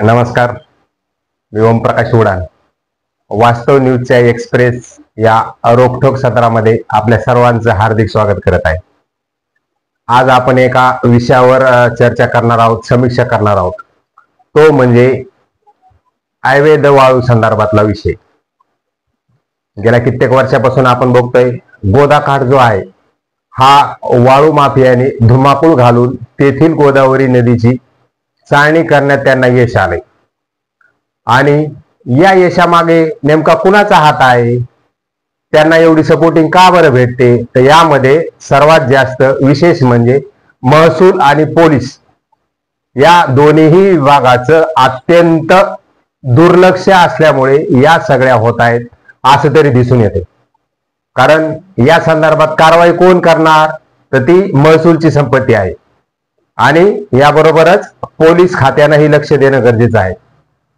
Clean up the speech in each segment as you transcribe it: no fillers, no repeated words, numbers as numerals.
नमस्कार, मी ओमप्रकाश उडान. वास्तव न्यूजच्या एक्सप्रेस या रोखोक सत्रामध्ये आपल्या सर्वांचं हार्दिक स्वागत करत आहे. आज आपण एका विषयावर चर्चा करणार आहोत, समीक्षा करणार आहोत. तो म्हणजे अवैध वाळू संदर्भातला विषय. गेल्या कित्येक वर्षापासून आपण बघतोय गोदाकाठ जो आहे हा वाळू माफियाने धुमाकूळ घालून तेथील गोदावरी नदीची चाळणी करण्यात त्यांना यश आले. आणि या यशामागे नेमका कुणाचा हात आहे, त्यांना एवढी सपोर्टिंग का बरं भेटते, तर यामध्ये सर्वात जास्त विशेष म्हणजे महसूल आणि पोलीस या दोन्ही विभागाचं अत्यंत दुर्लक्ष असल्यामुळे या सगळ्या होत आहेत असं तरी दिसून येते. कारण या संदर्भात कारवाई कोण करणार, तर ती महसूलची संपत्ती आहे. आणि याबरोबरच पोलीस खात्यानंही लक्ष देणं गरजेचं आहे.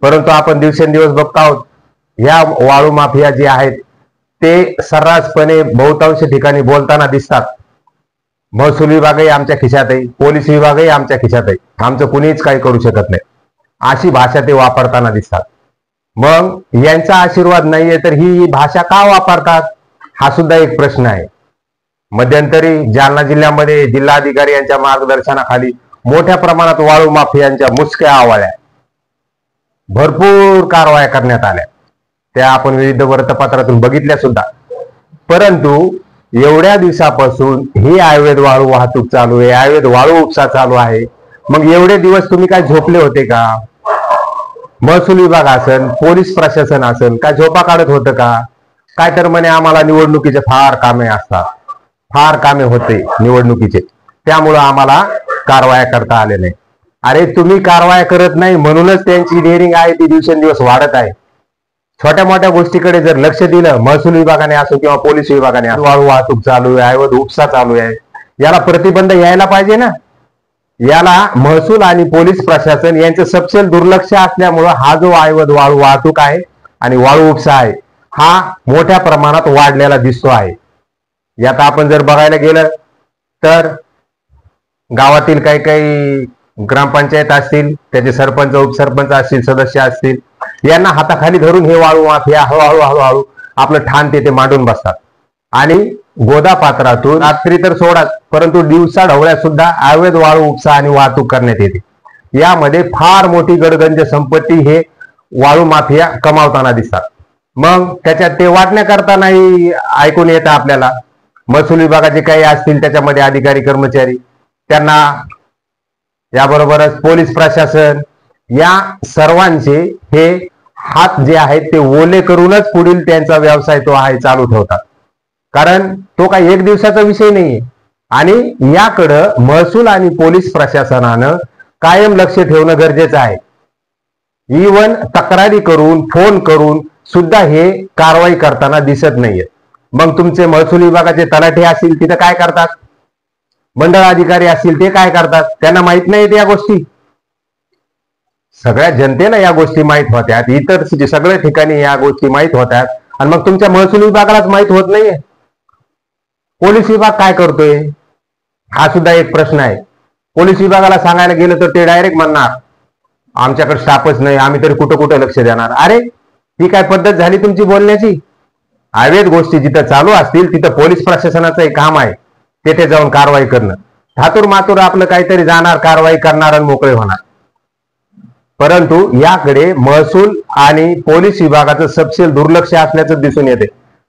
परंतु आपण दिवसेंदिवस बघतो आहोत या वाळू माफिया जे आहेत ते सर्रासपणे बहुतांश ठिकाणी बोलताना दिसतात. महसूल विभागही आमच्या खिशात आहे, पोलीस विभागही आमच्या खिशात आहे, आमचं कुणीच काही करू शकत नाही अशी भाषा ते वापरताना दिसतात. मग यांचा आशीर्वाद नाहीये तर ही भाषा का वापरतात हा सुद्धा एक प्रश्न आहे. मध्यंतरी जालना जिल्ह्यामध्ये जिल्हाधिकारी यांच्या मार्गदर्शनाखाली मोठ्या प्रमाणात वाळू माफियांच्या मुसक्या आवळल्या, भरपूर कारवाया करण्यात आल्या. त्या आपण विविध वृत्तपत्रातून बघितल्या सुद्धा. परंतु एवढ्या दिवसापासून ही अवैध वाळू वाहतूक चालू आहे, अवैध वाळू उपसा चालू आहे. मग एवढे दिवस तुम्ही काय झोपले होते का? महसूल विभाग असेल, पोलीस प्रशासन असेल, काय झोपा काढत होतं का? काय तर म्हणे आम्हाला निवडणुकीचे फार कामे असतात, फार कामे होते निवडणुकीचे, त्यामुळं आम्हाला कारवाया करता आले नाही. अरे तुम्ही कारवाया करत नाही म्हणूनच त्यांची डेअरिंग आहे ती दिवसेंदिवस वाढत आहे. छोट्या मोठ्या गोष्टीकडे जर लक्ष दिलं महसूल विभागाने असो किंवा पोलीस विभागाने, वाळू वाहतूक चालू आहे, अवैध उपसा चालू आहे, याला प्रतिबंध यायला पाहिजे ना. याला महसूल आणि पोलीस प्रशासन यांचं सपशेल दुर्लक्ष असल्यामुळं हा जो अवैध वाळू वाहतूक आहे आणि वाळू उपसा आहे हा मोठ्या प्रमाणात वाढलेला दिसतो आहे. यात आपण जर बघायला गेलं तर गावातील काही काही ग्रामपंचायत असतील, त्याचे सरपंच उपसरपंच असतील, सदस्य असतील, यांना हाताखाली धरून हे वाळू माफिया हळूहळू हळूहळू आपलं ठाण तेथे मांडून बसतात. आणि गोदापात्रातून रात्री तर सोडा, परंतु दिवसा ढवळ्यात सुद्धा अवैध वाळू उपसा आणि वाहतूक करण्यात येते. यामध्ये फार मोठी गडगंज संपत्ती हे वाळू माफिया कमावताना दिसतात. मग त्याच्यात ते वाटण्या करतानाही ऐकून येतं आपल्याला. महसूल विभागाचे काही असतील त्याच्यामध्ये अधिकारी कर्मचारी, त्यांना याबरोबरच पोलीस प्रशासन, या सर्वांचे हे हात जे आहेत ते ओले करूनच पुढील त्यांचा व्यवसाय तो आहे चालू ठेवतात. कारण तो काही एक दिवसाचा विषय नाहीये. आणि याकडं महसूल आणि पोलीस प्रशासनानं कायम लक्ष ठेवणं गरजेचं आहे. इवन तक्रारी करून, फोन करून सुद्धा हे कारवाई करताना दिसत नाहीये. मग तुमचे महसूल विभागाचे तलाठी असतील तिथं काय करतात, मंडळ अधिकारी असतील ते काय करतात, त्यांना माहित नाही या गोष्टी. सगळ्या जनतेला या गोष्टी माहित होत्यात, इतर सगळ्या ठिकाणी या गोष्टी माहित होत्यात, आणि मग तुमच्या महसूल विभागालाच माहित होत नाहीये. पोलीस विभाग काय करतोय हा सुद्धा एक प्रश्न आहे. पोलीस विभागाला सांगायला गेलं तर ते डायरेक्ट म्हणणार आमच्याकडे स्टाफच नाही, आम्ही तरी कुठं कुठं लक्ष देणार. अरे ही काय पद्धत झाली तुमची बोलण्याची? अवैध गोष्टी जिथं चालू असतील तिथं पोलीस प्रशासनाचं एक काम आहे तेथे जाऊन कारवाई करणं. धातूर मातूर आपलं काहीतरी जाणार, कारवाई करणार आणि मोकळे होणार. परंतु याकडे महसूल आणि पोलीस विभागाचं सपशेल दुर्लक्ष असल्याचं दिसून येते.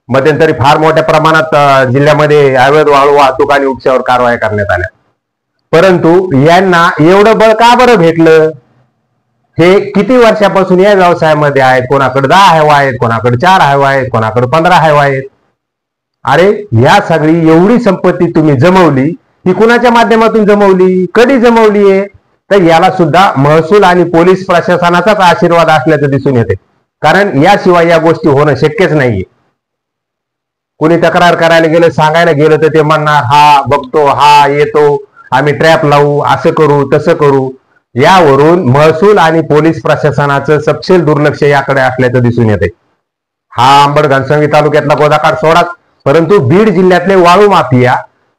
मध्यंतरी फार मोठ्या प्रमाणात जिल्ह्यामध्ये अवैध वाळू वाहतूक आणि उपशावर कारवाया करण्यात आल्या. परंतु यांना एवढं बळ का बरं भेटलं? हे किती वर्षापासून या व्यवसायामध्ये आहेत. कोणाकडे 10 हायवा आहेत, कोणाकडे 4 हायवा आहेत, कोणाकडे 15 हायवा आहेत. अरे या सगळी एवढी संपत्ती तुम्ही जमवली, ही कुणाच्या माध्यमातून जमवली, कधी जमवली आहे? तर याला सुद्धा महसूल आणि पोलीस प्रशासनाचाच आशीर्वाद असल्याचं दिसून येते. कारण याशिवाय या गोष्टी होणं शक्यच नाहीये. कोणी तक्रार करायला गेलं, सांगायला गेलं तर ते म्हणणार हा बघतो, हा येतो, आम्ही ट्रॅप लावू, असं करू, तसं करू. यावरून महसूल आणि पोलीस प्रशासनाचं सपशेल दुर्लक्ष याकडे असल्याचं दिसून येते. हा अंबड घनसंगी तालुक्यातला गोदाकाठ सोडा, परंतु बीड जिल्ह्यातले वाळू माफिया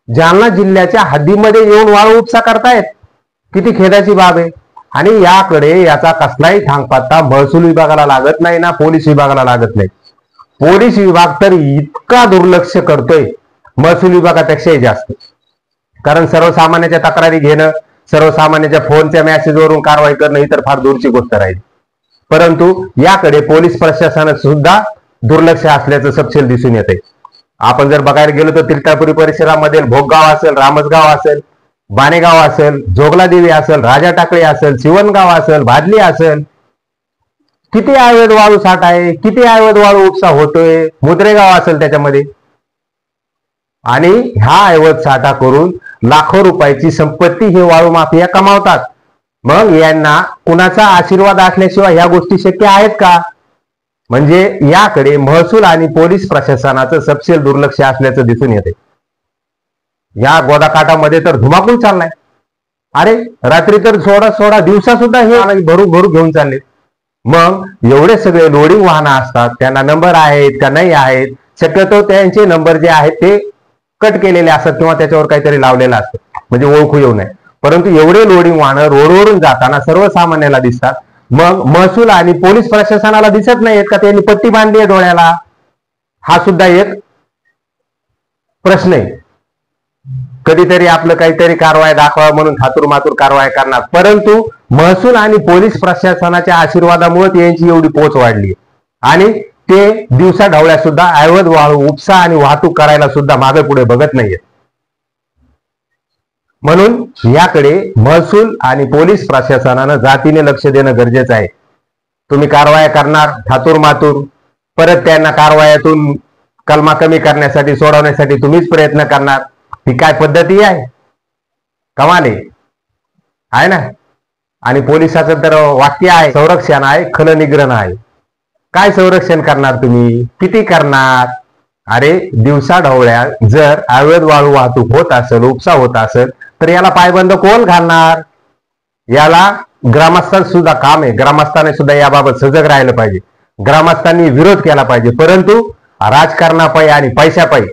जालना जिल्ह्याच्या हद्दीमध्ये येऊन वाळू उपसा करतायत. किती खेदाची बाब आहे. आणि याकडे याचा कसलाही थांगपत्ता महसूल विभागाला लागत नाही ना पोलीस विभागाला लागत नाही. पोलीस विभाग तर इतका दुर्लक्ष करतोय महसूल विभागापेक्षाही जास्त. कारण सर्वसामान्याच्या तक्रारी घेणं, सर्वसामान्याच्या फोनच्या मेसेजवरून कारवाई करणं ही तर फार दूरची गोष्ट राहील. परंतु याकडे पोलीस प्रशासनात सुद्धा दुर्लक्ष असल्याचं सपशेल दिसून येते. आपण जर बघायला गेलो तर तीर्थापुरी परिसरामध्ये भोगगाव असेल, रामसगाव असेल, बाणेगाव असेल, जोगलादेवी असेल, राजा टाकळी असेल, शिवणगाव असेल, भादली असेल, किती अवैध वाळू साठा आहे, किती अवैध वाळू उपसा होतोय. मुद्रेगाव असेल त्याच्यामध्ये. आणि हा अवैध साठा करून लाखो रुपयाची संपत्ती हे वाळू माफिया कमावतात. मग यांना कुणाचा आशीर्वाद असल्याशिवाय ह्या गोष्टी शक्य आहेत का? म्हणजे याकडे महसूल आणि पोलीस प्रशासनाचं सपशेल दुर्लक्ष असल्याचं दिसून येते. या गोदाकाठामध्ये तर धुमाकूळ चाललाय. अरे रात्री तर सोडा दिवसा सुद्धा हे भरू घेऊन चालले. मग एवढे सगळे लोडिंग वाहनं असतात, त्यांना नंबर आहेत का नाही आहेत, शक्यतो त्यांचे नंबर जे आहेत ते कट केलेले असतात किंवा त्याच्यावर काहीतरी लावलेलं असतं म्हणजे ओळखू येऊ नये. परंतु एवढे लोडिंग वाहनं रोडवरून जाताना सर्वसामान्याला दिसतात. मग महसूल आणि पोलीस प्रशासनाला दिसत नाहीत का त्यांनी पट्टी बांधली आहे डोळ्याला? हा सुद्धा एक प्रश्न आहे. कधीतरी आपलं काहीतरी कारवाई दाखवा म्हणून थातूरमातूर कारवाई करणार, परंतु महसूल आणि पोलीस प्रशासनाच्या आशीर्वादामुळे यांची एवढी पोच वाढली आणि ते दिवसा ढवळ्या सुद्धा अवैध वाळू उपसा आणि वाहतूक करायला सुद्धा मागे पुढे बघत नाहीये. म्हणून याकडे महसूल आणि पोलीस प्रशासनानं जातीने लक्ष देणं गरजेचं आहे. तुम्ही कारवाया करणार थातूरमातूर, परत त्यांना कारवायातून कलमा कमी करण्यासाठी सोडवण्यासाठी तुम्हीच प्रयत्न करणार. ही काय पद्धती आहे? कमाल आहे ना. आणि पोलिसाचं तर वाक्य आहे, संरक्षण आहे खलनिग्रहण आहे. काय संरक्षण करणार तुम्ही? किती करणार? अरे दिवसा ढवळ्या जर अवैध वाळू वाहतूक होत असेल, उपसा होत असेल तर याला पायबंद कोण घालणार? याला ग्रामस्थांचं सुद्धा काम आहे. ग्रामस्थांनी सुद्धा याबाबत सजग राहिलं पाहिजे. ग्रामस्थांनी विरोध केला पाहिजे. परंतु राजकारणापायी आणि पैशापायी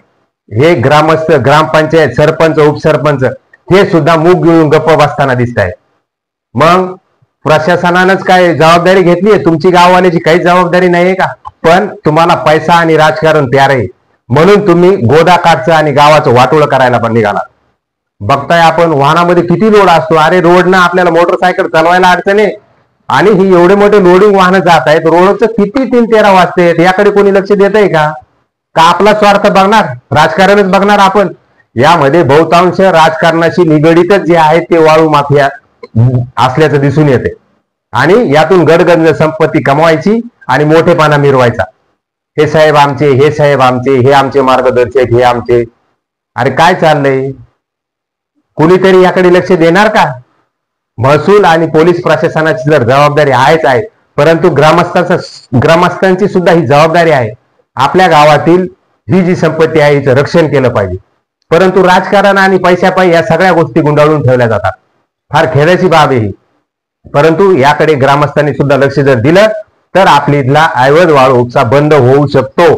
हे ग्रामस्थ, ग्रामपंचायत, सरपंच, उपसरपंच हे सुद्धा मूग गिळून गप्प बसताना दिसत आहे. मग प्रशासनानंच काय जबाबदारी घेतली आहे? तुमची गाववाल्याची काही जबाबदारी नाहीये का? पण तुम्हाला पैसा आणि राजकारण प्यार आहे म्हणून तुम्ही गोदाकाठचं आणि गावाचं वाटोळं करायला पण निघाला. बघताय आपण वाहनामध्ये किती लोड असतो. अरे रोडनं आपल्याला मोटरसायकल चालवायला अडचण आहे आणि ही एवढे मोठे लोडिंग वाहनं जात आहेत. रोडचं किती 3-13 वाजते, याकडे कोणी लक्ष देत आहे का? आपला स्वार्थ बघणार, राजकारणच बघणार आपण? यामध्ये बहुतांश राजकारणाशी निगडीतच जे आहे ते वाळू माफिया असल्याचं दिसून येते आणि यातून गडगंज संपत्ती कमवायची आणि मोठेपणा मिरवायचा. हे साहेब आमचे, हे साहेब आमचे, हे आमचे मार्गदर्शक, हे आमचे. अरे काय चाललंय? कुणीतरी याकडे लक्ष देणार का? महसूल आणि पोलीस प्रशासनाची जर जबाबदारी आहेच आहे, परंतु ग्रामस्थांची सुद्धा ही जबाबदारी आहे. आपल्या गावातील ही जी संपत्ती आहे हिचं रक्षण केलं पाहिजे. परंतु राजकारण आणि पैशापायी या सगळ्या गोष्टी गुंडाळून ठेवल्या जातात. फार खेदाची बाब आहे. परंतु याकडे ग्रामस्थांनी सुद्धा लक्ष जर दिलं तर आपली इथला अवैध वाळू उपसा बंद होऊ शकतो.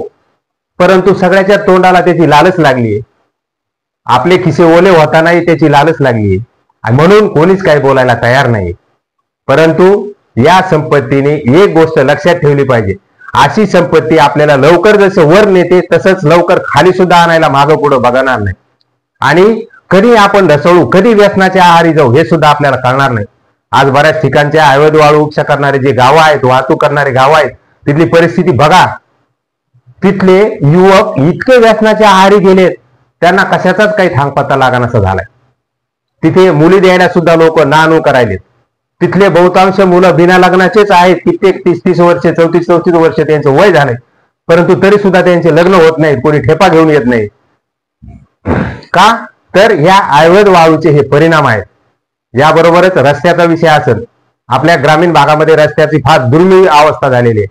परंतु सगळ्याच्या तोंडाला त्याची लालच लागली आहे. आपले खिसे ओले होतानाही त्याची लालच लागली आहे म्हणून कोणीच काही बोलायला तयार नाही. परंतु या संपत्तीने एक गोष्ट लक्षात ठेवली पाहिजे, अशी संपत्ती आपल्याला लवकर जसं वर नेते तसंच लवकर खाली सुद्धा आणायला मागं पुढं बघणार नाही. आणि कधी आपण ढसळू, कधी व्यसनाच्या आहारी जाऊ हे सुद्धा आपल्याला कळणार नाही. आज बऱ्याच ठिकाणच्या अवैध वाळू उपसा करणारे जे गावं आहेत, वाहतूक करणारे गावं आहेत, तिथली परिस्थिती बघा. तिथले युवक इतके व्यसनाच्या आहारी गेलेत, त्यांना कशाचाच काही थांगपत्ता लागण्याचा झालाय. तिथे मुली द्यायला सुद्धा लोक नानू करायलेत. तिथले बहुतांश मुलं बिना लग्नाचेच आहेत. कित्येक 30-30 वर्ष, 34-34 वर्ष त्यांचं वय झालंय, परंतु तरी सुद्धा त्यांचे लग्न होत नाहीत. कोणी ठेपा घेऊन येत नाही. का? तर ह्या अवैध वाळूचे हे परिणाम आहेत. याबरोबरच रस्त्याचा विषय असेल, आपल्या ग्रामीण भागामध्ये रस्त्याची फार दुर्मिळ अवस्था झालेली आहे.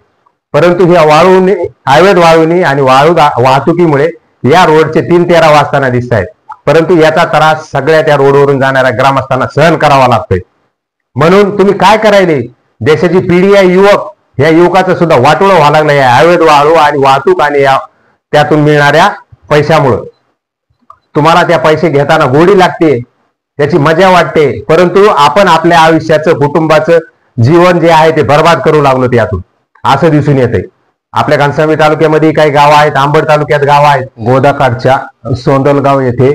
परंतु ह्या वाळूने, अवैध वाळूनी आणि वाळू वाहतुकीमुळे या रोडचे 3-13 वाजताना दिसत आहेत. परंतु याचा त्रास सगळ्या त्या रोडवरून जाणाऱ्या ग्रामस्थांना सहन करावा लागतोय. म्हणून तुम्ही काय करायले? देशाची पिढी आहे, युवक, या युवकाचं सुद्धा वाटोळं व्हायला लागलं या अवैध वाळू आणि वाहतूक आणि त्यातून मिळणाऱ्या पैशामुळे. तुम्हाला त्या पैसे घेताना गोडी लागते, त्याची मजा वाटते, परंतु आपण आपल्या आयुष्याचं कुटुंबाचं जीवन जे आहे ते बर्बाद करू लागलो त्यातून, असं दिसून येतंय. आपल्या घनसावंगी तालुक्यामध्ये काही गावं आहेत, अंबड तालुक्यात गावं आहेत, गोदाकाठच्या सोंदलगाव येथे.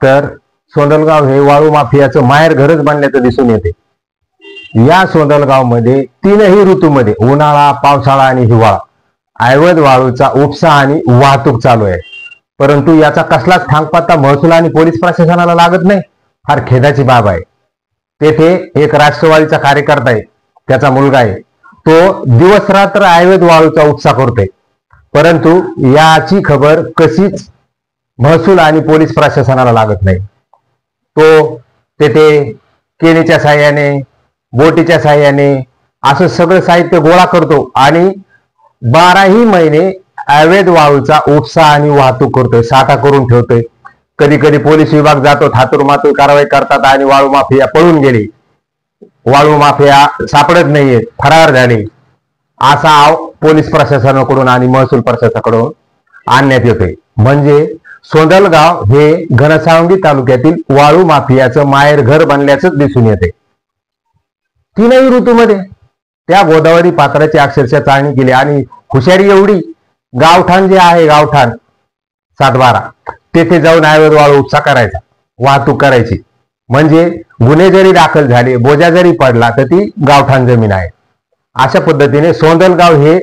तर सोंदलगाव हे वाळू माफियाचं माहेर घरच बनल्याचं दिसून येते. या सोंदलगाव मध्ये 3ही ऋतूमध्ये उन्हाळा, पावसाळा आणि हिवाळा अवैध वाळूचा उपसा आणि वाहतूक चालू आहे. परंतु याचा कसलाच ठामपत्ता महसूल आणि पोलीस प्रशासनाला लागत नाही. फार खेदाची बाब आहे. तेथे एक राष्ट्रवादीचा कार्यकर्ता आहे, त्याचा मुलगा आहे, तो दिवस रात्र अवैध वाळूचा उपसा करतोय, परंतु याची खबर कशीच महसूल आणि पोलीस प्रशासनाला लागत नाही. तो तेथे केणीच्या साह्याने, बोटीच्या साह्याने असं सगळं साहित्य गोळा करतो आणि 12ही महिने अवैध वाळूचा उपसा आणि वाहतूक करतोय, साठा करून ठेवतोय. कधी कधी पोलीस विभाग जातो, थातुरमातुर कारवाई करतात आणि वाळू माफिया पळून गेली, वाळू माफिया सापडत नाहीये, फरार झाले, असा पोलीस प्रशासनाकडून आणि महसूल प्रशासनाकडून आणण्यात येतोय. म्हणजे सोंदलगाव हे घनसावंगी तालुक्यातील वाळू माफियाचं माहेर घर बनल्याचंच दिसून येते. 3ही ऋतूमध्ये त्या गोदावरी पात्राची अक्षरशः चाळणी केली आणि हुशारी एवढी, गावठाण जे आहे, गावठाण 7-12 तेथे जाऊन अवैध वाळू उपसा करायचा, वाहतूक करायची. म्हणजे गुन्हे जरी दाखल झाले, बोजा जरी पडला, तर ती गावठाण जमीन आहे. अशा पद्धतीने सोंदलगाव हे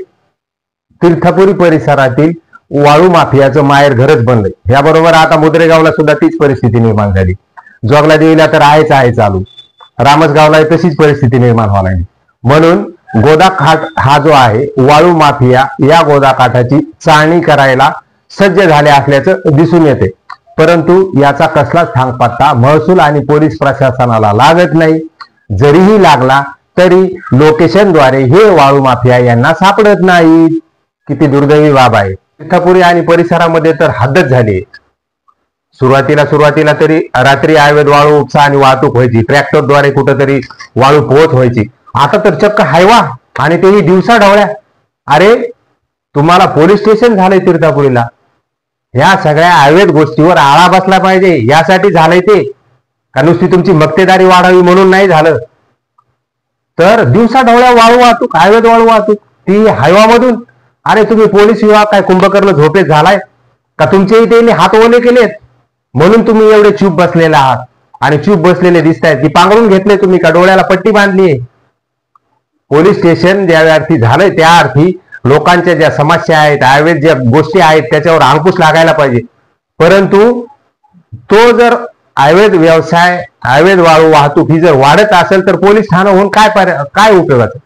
तीर्थपुरी परिसरातील वाळू माफियाचं माहेर घरच बनलंय. याबरोबर आता मुद्रेगावला सुद्धा तीच परिस्थिती निर्माण झाली. जोगला देवीला तर आहेच आहे चालू, रामसगावला तशीच परिस्थिती निर्माण व्हायला लागली. म्हणून गोदाकाठ हा जो आहे, वाळू माफिया या गोदाकाठाची चाळणी करायला सज्ज झाले असल्याचं दिसून येते. परंतु याचा कसलाच ठामपत्ता महसूल आणि पोलीस प्रशासनाला लागत नाही. जरीही लागला तरी लोकेशनद्वारे हे वाळू माफिया यांना सापडत नाही. किती दुर्दैवी बाब आहे. तीर्थपुरी आणि परिसरामध्ये तर हद्दच झाली. सुरुवातीला तरी रात्री अवैध वाळू उपसा आणि वाहतूक व्हायची, ट्रॅक्टरद्वारे कुठंतरी वाळू पोहोच व्हायची. आता तर चक्क हायवा, आणि तेही दिवसा ढवळ्या. अरे तुम्हाला पोलीस स्टेशन झालंय तीर्थपुरीला, ह्या सगळ्या अवैध गोष्टीवर आळा बसला पाहिजे, यासाठी झालंय ते का नुसती तुमची मक्तेदारी वाढावी म्हणून नाही झालं. तर दिवसा ढवळ्या वाळू वाहतूक, अवैध वाळू वाहतूक, ती हायवामधून. अरे तुम्ही पोलीस विभाग काय कुंभकर्ण झोपेत झालाय का? तुमचे इथे हात ओले केलेत म्हणून तुम्ही एवढे चूप बसलेले आहात, आणि चूप बसलेले दिसतायत की पांघरून घेतले तुम्ही का डोळ्याला पट्टी बांधली. पोलीस स्टेशन ज्या अर्थी झालंय त्या अर्थी लोकांच्या ज्या समस्या आहेत, अवैध ज्या गोष्टी आहेत, त्याच्यावर अंकुश लागायला पाहिजे. परंतु तो जर अवैध व्यवसाय, अवैध वाळू वाहतूक ही जर वाढत असेल तर पोलीस ठाणे होऊन काय उपयोगाचं?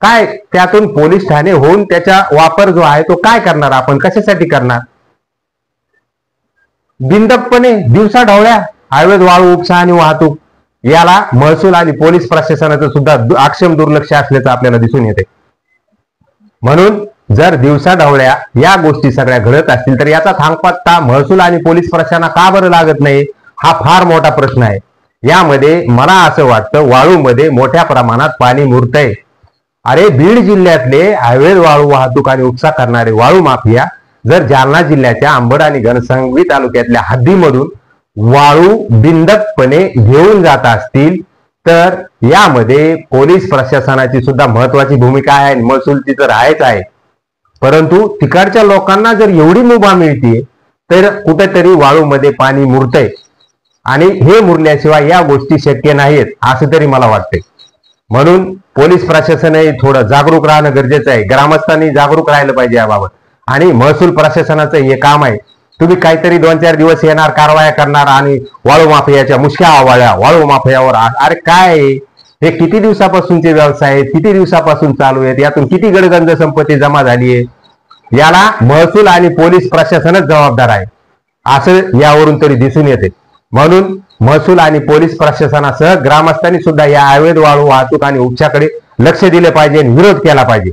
काय त्यातून पोलीस ठाणे होऊन त्याचा वापर जो आहे तो काय करणार आपण, कशासाठी करणार? बिनधक्कपणे दिवसा ढवळ्या अवैध वाळू उपसा आणि वाहतूक, याला महसूल आणि पोलीस प्रशासनाचं सुद्धा अक्षम दुर्लक्ष असल्याचं आपल्याला दिसून येते. म्हणून जर दिवसा ढवळ्या या गोष्टी सगळ्या घडत असतील तर याचा थांगपत्ता महसूल आणि पोलीस प्रशासनाला का बरं लागत नाही, हा फार मोठा प्रश्न आहे. यामध्ये मला असं वाटतं वाळूमध्ये मोठ्या प्रमाणात पाणी मुरतंय. अरे बीड जिल्ह्यातले अवैध वाळू वाहतूक आणि उपसा करणारे वाळू माफिया जर जालना जिल्ह्याच्या अंबड आणि घनसावंगी तालुक्यातल्या हद्दीमधून वाळू बिनधक्कपणे घेऊन जात असतील तर यामध्ये पोलीस प्रशासनाची सुद्धा महत्वाची भूमिका आहे, महसूलची तर आहेच आहे. परंतु तिकडच्या लोकांना जर एवढी मुभा मिळते तर कुठेतरी वाळूमध्ये पाणी मुरतंय, आणि हे मुरल्याशिवाय या गोष्टी शक्य नाहीत असं तरी मला वाटतंय. म्हणून पोलीस प्रशासनही थोडं जागरूक राहणं गरजेचं आहे. ग्रामस्थांनी जागरूक राहिलं पाहिजे याबाबत. आणि महसूल प्रशासनाचं हे काम आहे. तुम्ही काहीतरी 2-4 दिवस येणार, कारवाया करणार आणि वाळू माफियाच्या मुश्क्या आवाळ्या वाळू माफियावर. अरे काय हे किती दिवसापासूनचे व्यवसाय आहेत, किती दिवसापासून चालू आहेत, यातून किती गडगंज संपत्ती जमा झाली आहे, याला महसूल आणि पोलीस प्रशासनच जबाबदार आहे असं यावरून तरी दिसून येते. म्हणून महसूल आणि पोलीस प्रशासनासह ग्रामस्थांनी सुद्धा या अवैध वाळू वाहतूक आणि उपशाकडे लक्ष दिले पाहिजे आणि विरोध केला पाहिजे.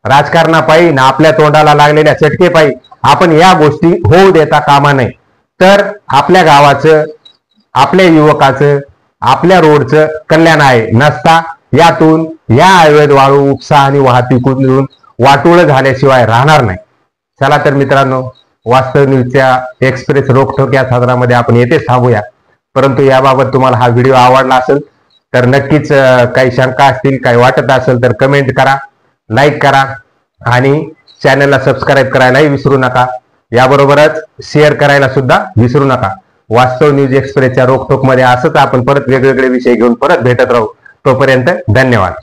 राजकारणापायी ना आपल्या तोंडाला लागलेल्या चटकेपायी आपण या गोष्टी होऊ देता कामा नये. तर आपल्या गावाचं, आपल्या युवकाचं, आपल्या रोडचं कल्याण आहे. नसता यातून या अवैध वाळू उपसा आणि वाहतुकीतून वाटोळ झाल्याशिवाय राहणार नाही. चला तर मित्रांनो, वास्तव न्यूजच्या एक्सप्रेस रोखोक या सदरामध्ये आपण येथेच थांबूया. परंतु याबाबत तुम्हाला हा व्हिडिओ आवडला असेल तर नक्कीच काही शंका असतील, काही वाटत असेल तर कमेंट करा, लाईक करा आणि चॅनलला सबस्क्राईब करायलाही विसरू नका. याबरोबरच शेअर करायला सुद्धा विसरू नका. वास्तव न्यूज एक्सप्रेसच्या रोखोकमध्ये असंच आपण परत वेगवेगळे विषय घेऊन परत भेटत राहू. तोपर्यंत धन्यवाद.